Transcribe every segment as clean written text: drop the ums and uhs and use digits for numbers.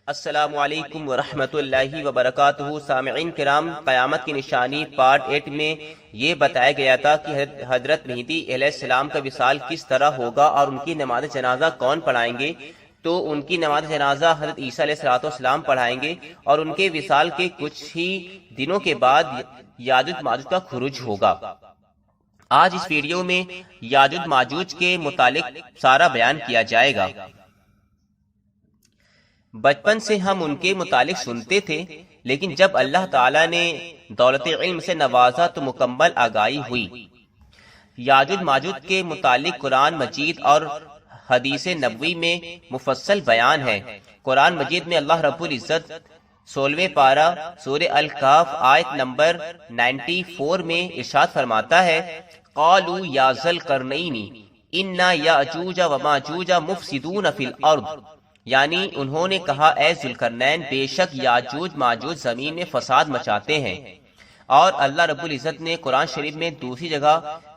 السلام علیکم ورحمۃ اللہ وبرکاتہ۔ سامعین کرام، قیامت کی نشانی پارٹ 8 میں یہ بتایا گیا تھا کہ حضرت مہدی علیہ السلام کا وصال کس طرح ہوگا اور ان کی نماز جنازہ کون پڑھائیں گے۔ تو ان کی نماز جنازہ حضرت عیسیٰ علیہ السلام پڑھائیں گے اور ان کے وصال کے کچھ ہی دنوں کے بعد یاجوج ماجوج کا خروج ہوگا۔ آج اس ویڈیو میں یاجوج ماجوج کے متعلق سارا بیان کیا جائے گا۔ بچپن سے ہم ان کے متعلق سنتے تھے، لیکن جب اللہ تعالیٰ نے دولت علم سے نوازا تو مکمل آگاہی ہوئی۔ یاجوج ماجوج کے متعلق قرآن مجید اور حدیث نبوی میں مفصل بیان ہے۔ قرآن مجید میں اللہ رب العزت 16ویں پارہ سورہ الکہف آیت نمبر 94 میں ارشاد فرماتا ہے، قالوا یا ذا القرنین ان یاجوج وماجوج مفسدون فی الارض، یعنی انہوں نے کہا اے ذوالقرنین، بے شک یاجوج ماجوج زمین میں فساد مچاتے ہیں۔ اور اللہ رب العزت نے قرآن شریف میں دوسری جگہ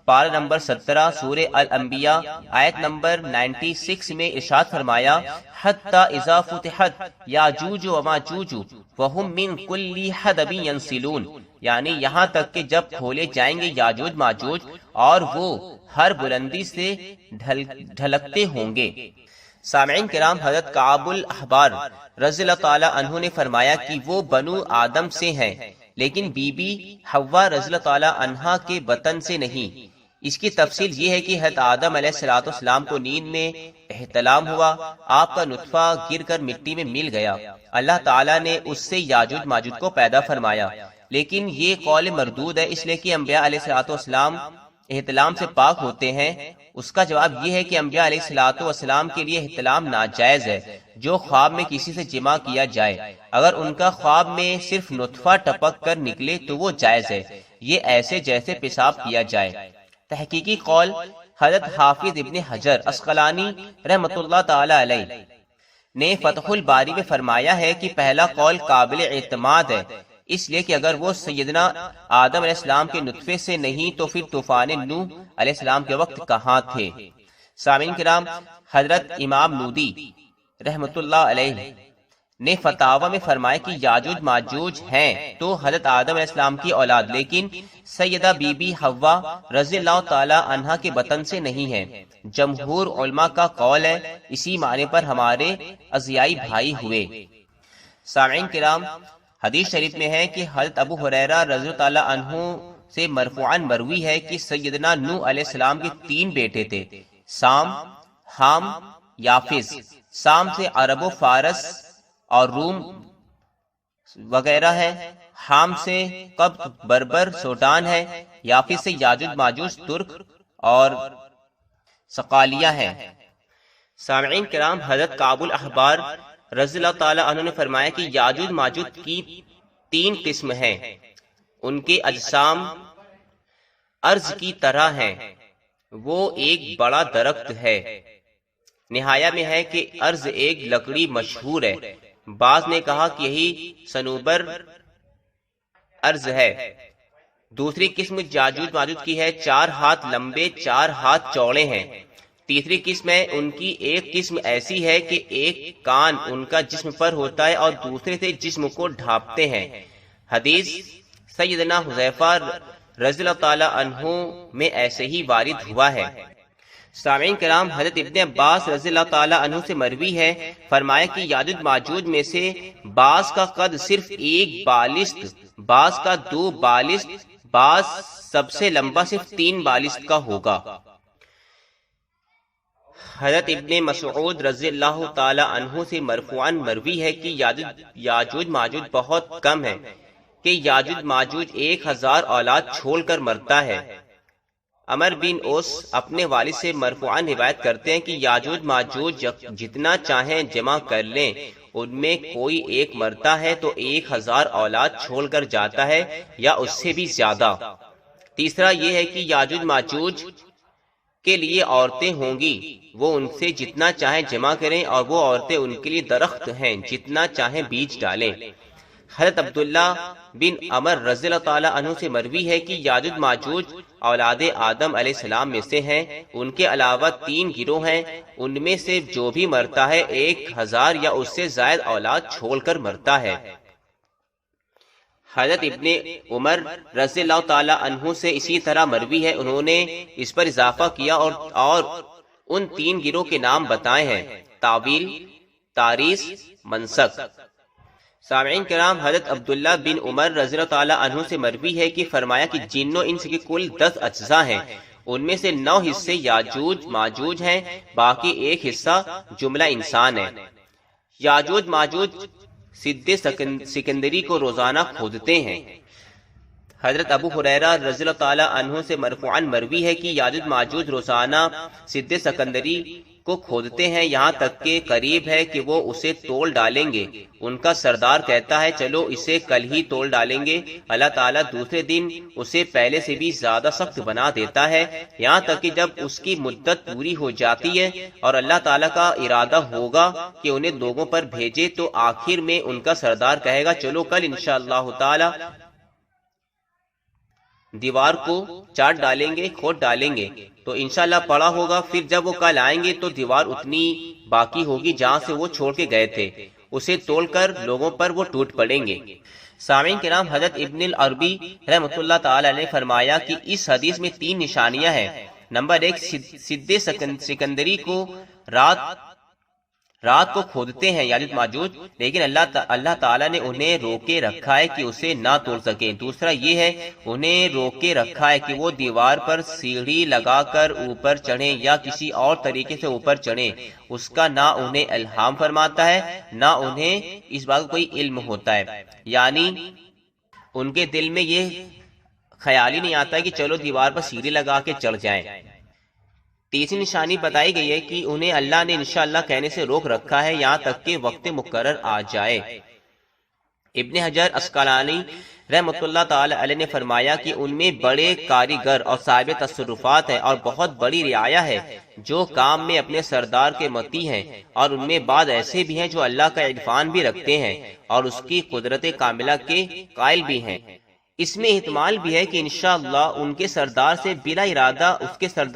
پارہ نمبر 17 سورہ الانبیاء آیت نمبر 96 میں ارشاد فرمایا، حتی اذا فتحت یاجوج وماجوج وہم من کل حدب ینسلون، یعنی یہاں تک کہ جب کھولے جائیں گے یاجوج ماجوج اور وہ ہر بلندی سے ڈھلکتے ہوں گے۔ سامعین کرام، حضرت کعب الاحبار رضی اللہ تعالی عنہ نے فرمایا کہ وہ بنو آدم سے ہیں، لیکن بی بی حوا رضی اللہ تعالی عنہا کے بطن سے نہیں۔ اس کی تفصیل یہ ہے کہ حضرت آدم علیہ السلام کو نیند میں احتلام ہوا، آپ کا نطفہ گر کر مٹی میں مل گیا، اللہ تعالیٰ نے اس سے یاجوج ماجوج کو پیدا فرمایا۔ لیکن یہ قول مردود ہے، اس لیے کہ انبیاء علیہ السلام احتلام سے پاک ہوتے ہیں۔ اس کا جواب یہ ہے کہ انبیاء علیہ السلام کے لیے احتلام ناجائز ہے۔ جو خواب میں کسی سے جمع کیا جائے، اگر ان کا خواب میں صرف نطفہ ٹپک کر نکلے تو وہ جائز ہے، یہ ایسے جیسے پیشاب کیا جائے۔ تحقیقی قول حضرت حافظ ابن حجر عسقلانی رحمۃ اللہ تعالی علیہ نے فتح الباری میں فرمایا ہے کہ پہلا قول قابل اعتماد ہے، اس لیے کہ اگر وہ سیدنا آدم علیہ السلام کے نطفے سے نہیں تو پھر طوفان نوح علیہ السلام کے وقت کہاں تھے۔ سامعین کرام، حضرت امام نودی رحمۃ اللہ علیہ نے فتاوی میں فرمایا کہ یاجوج ماجوج ہیں تو حضرت آدم علیہ السلام کی اولاد، لیکن سیدہ بی بی حوا رضی اللہ تعالی عنہا کے بطن سے نہیں ہیں۔ جمہور علماء کا قول ہے، اسی معنی پر ہمارے ازیائی بھائی ہوئے۔ سامعین کرام، حدیث شریف میں ہے کہ حضرت ابو ہریرہ رضی اللہ تعالی عنہ سے مرفوعاً مروی ہے کہ سیدنا نوح علیہ السلام کے 3 بیٹے تھے، سام، حام، یافس۔ سام سے عرب و فارس اور روم وغیرہ ہے، حام سے قبط، بربر، سوڈان ہے، یافس سے یاجوج ماجوج، ترک اور صقالیہ ہے۔ سامعین کرام، حضرت کعب الاحبار رضی اللہ تعالی عنہ نے فرمایا کہ یاجوج ماجوج کی 3 قسم ہیں، ان کے اجسام ارض کی طرح ہیں، وہ ایک بڑا درخت ہے۔ نہایہ میں ہے کہ ارض ایک لکڑی مشہور ہے، بعض نے کہا کہ یہی صنوبر ارض ہے۔ دوسری قسم یاجوج ماجوج کی ہے، 4 ہاتھ لمبے، 4 ہاتھ چوڑے ہیں۔ تیسری قسم ہے، ان کی ایک قسم ایسی ہے کہ ایک کان ان کا جسم پر ہوتا ہے اور دوسرے سے جسم کو ڈھانپتے ہیں۔ حدیث سیدنا حذیفہ رضی اللہ تعالی عنہ میں ایسے ہی وارد ہوا ہے۔ سامعین کرام، حضرت ابن عباس رضی اللہ تعالی عنہ سے مروی ہے، فرمایا کہ یاجوج ماجوج میں سے بعض کا قد صرف 1 بالشت، بعض کا 2 بالشت، بعض سب سے لمبا صرف 3 بالشت کا ہوگا۔ حضرت ابن مسعود رضی اللہ تعالی عنہ سے مرفوعاً مروی ہے کہ یاجوج ماجوج بہت کم ہے، کہ یاجوج ماجوج 1000 اولاد چھوڑ کر مرتا ہے۔ عمر بن اوس اپنے والد سے مرفوعاً روایت کرتے ہیں کہ یاجوج ماجوج جتنا چاہیں جمع کر لیں، ان میں کوئی ایک مرتا ہے تو 1000 اولاد چھوڑ کر جاتا ہے یا اس سے بھی زیادہ۔ تیسرا یہ ہے کہ یاجوج ماجوج کے لیے عورتیں ہوں گی، وہ ان سے جتنا چاہیں جمع کریں اور وہ عورتیں ان کے لیے درخت ہیں، جتنا چاہیں بیج ڈالیں۔ حضرت عبداللہ بن عمر رضی اللہ تعالی عنہ سے مروی ہے کہ یاجوج ماجوج اولاد آدم علیہ السلام میں سے ہیں، ان کے علاوہ 3 گروہ ہیں، ان میں سے جو بھی مرتا ہے 1000 یا اس سے زائد اولاد چھوڑ کر مرتا ہے۔ حضرت ابن عمر رضی اللہ تعالی عنہ سے اسی طرح مروی ہے، انہوں نے اس پر اضافہ کیا اور ان 3 گروہ کے نام بتائے ہیں: تعویل، تاریث، منسک۔ سامعین کرام، حضرت عبداللہ بن عمر رضی اللہ تعالی عنہ سے مروی ہے کہ فرمایا کہ جن و انس کے کل 10 اجزاء ہیں، ان میں سے 9 حصے یاجوج ماجوج ہیں، باقی 1 حصہ جملہ انسان ہے۔ یاجوج ماجوج سد سکندری کو روزانہ کھودتے ہیں۔ حضرت ابو ہریرہ رضی اللہ تعالی عنہ سے مرفوعاً مروی ہے کہ یاجوج ماجوج روزانہ سد سکندری کو کھودتے ہیں، یہاں تک کہ قریب ہے کہ وہ اسے توڑ ڈالیں گے۔ ان کا سردار کہتا ہے چلو اسے کل ہی توڑ ڈالیں گے، اللہ تعالیٰ دوسرے دن اسے پہلے سے بھی زیادہ سخت بنا دیتا ہے، یہاں تک کہ جب اس کی مدت پوری ہو جاتی ہے اور اللہ تعالیٰ کا ارادہ ہوگا کہ انہیں لوگوں پر بھیجے تو آخر میں ان کا سردار کہے گا چلو کل انشاءاللہ تعالی دیوار کو چاٹ ڈالیں گے، کھود ڈالیں گے، تو انشاءاللہ پڑا ہوگا۔ پھر جب وہ کل آئیں گے تو دیوار اتنی باقی ہوگی جہاں سے وہ چھوڑ کے گئے تھے، اسے توڑ کر لوگوں پر وہ ٹوٹ پڑیں گے۔ سامعین کرام، حضرت ابن العربی رحمۃ اللہ تعالی نے فرمایا کہ اس حدیث میں 3 نشانیاں ہیں۔ نمبر 1، سد سکندری کو رات کو کھودتے ہیں یاجوج ماجوج، لیکن اللہ تعالیٰ نے انہیں روکے رکھا ہے کہ اسے نہ توڑ سکیں۔ دوسرا یہ ہے، انہیں روکے رکھا ہے کہ وہ دیوار پر سیڑھی لگا کر اوپر چڑھیں یا کسی اور طریقے سے اوپر چڑھیں، اس کا نہ انہیں الہام فرماتا ہے نہ انہیں اس بات کا کوئی علم ہوتا ہے، یعنی ان کے دل میں یہ خیال ہی نہیں آتا ہے کہ چلو دیوار پر سیڑھی لگا کے چڑھ جائیں۔ تیسری نشانی بتائی گئی ہے کہ انہیں اللہ نے انشاءاللہ کہنے سے روک رکھا ہے یہاں تک کہ وقت مقرر آ جائے۔ ابن حجر اسقلانی رحمۃ اللہ تعالی علیہ نے فرمایا کہ ان میں بڑے کاریگر اور صاحب تصرفات ہیں اور بہت بڑی رعایا ہے جو کام میں اپنے سردار کے مطیع ہیں، اور ان میں بعض ایسے بھی ہیں جو اللہ کا عرفان بھی رکھتے ہیں اور اس کی قدرت کاملہ کے قائل بھی ہیں۔ اس میں احتمال بھی ہے کہ انشاءاللہ ان کے سردار سے بلا ارادہ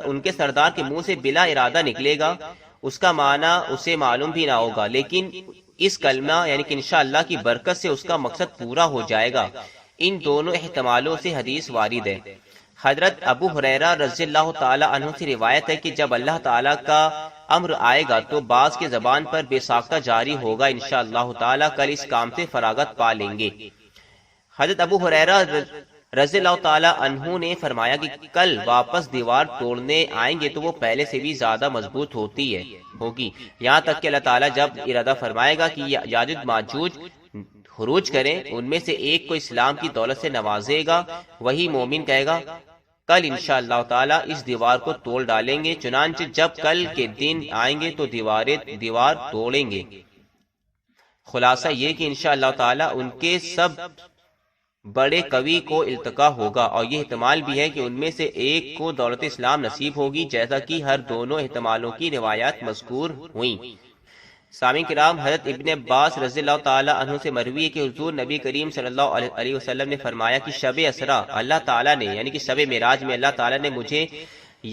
ان کے سردار کے منہ سے بلا ارادہ نکلے گا، اس کا معنی اسے معلوم بھی نہ ہوگا، لیکن اس کلمہ یعنی کہ انشاءاللہ کی برکت سے اس کا مقصد پورا ہو جائے گا۔ ان دونوں احتمالوں سے حدیث وارد ہے۔ حضرت ابو ہریرہ رضی اللہ تعالی عنہ سے روایت ہے کہ جب اللہ تعالیٰ کا امر آئے گا تو بعض کے زبان پر بے ساختہ جاری ہوگا، انشاءاللہ تعالیٰ کل اس کام سے فراغت پا لیں گے۔ حضرت ابو ہریرہ رضی اللہ تعالی عنہ نے فرمایا کہ کل واپس دیوار توڑنے آئیں گے تو وہ پہلے سے بھی زیادہ مضبوط ہوگی، یہاں تک کہ اللہ تعالیٰ جب ارادہ فرمائے گا کہ یاجوج ماجوج خروج کریں، ان میں سے ایک کو اسلام کی دولت سے نوازے گا، وہی مومن کہے گا کل انشاءاللہ تعالیٰ اس دیوار کو توڑ ڈالیں گے، چنانچہ جب کل کے دن آئیں گے تو دیوار توڑیں گے۔ خلاصہ یہ کہ انشاءاللہ تعالیٰ ان کے سب بڑے قوی کو التقا ہوگا، اور یہ احتمال بھی ہے کہ ان میں سے ایک کو دولت اسلام نصیب ہوگی، جیسا کہ ہر دونوں احتمالوں کی روایات مذکور ہوئیں۔ سامعین کرام، حضرت ابن عباس رضی اللہ تعالی عنہ سے مروی ہے کہ حضور نبی کریم صلی اللہ علیہ وسلم نے فرمایا کہ شب اسرا اللہ تعالیٰ نے یعنی کہ شب معراج میں اللہ تعالیٰ نے مجھے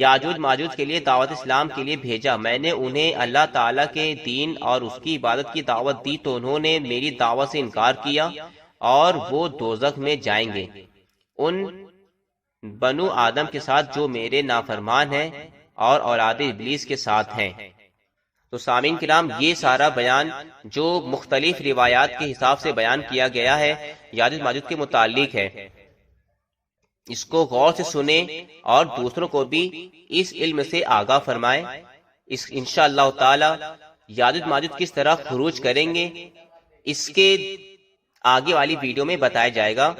یاجوج ماجوج کے لیے دعوت اسلام کے لیے بھیجا۔ میں نے انہیں اللہ تعالیٰ کے دین اور اس کی عبادت کی دعوت دی تو انہوں نے میری دعوت سے انکار کیا اور وہ دوزخ میں جائیں گے، ان بنو آدم کے ساتھ جو میرے نافرمان ہیں اور اولاد ابلیس کے ساتھ ہیں۔ تو سامعین کرام، یہ سارا بیان جو مختلف روایات کے حساب سے بیان کیا گیا ہے یاجوج ماجوج کے متعلق ہے، اس کو غور سے سنیں اور دوسروں کو بھی اس علم سے آگاہ فرمائیں۔ انشاءاللہ تعالی یاجوج ماجوج کس طرح خروج کریں گے اس کے آگے والی ویڈیو میں بتایا جائے گا۔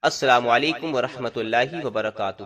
السلام علیکم ورحمۃ اللہ وبرکاتہ۔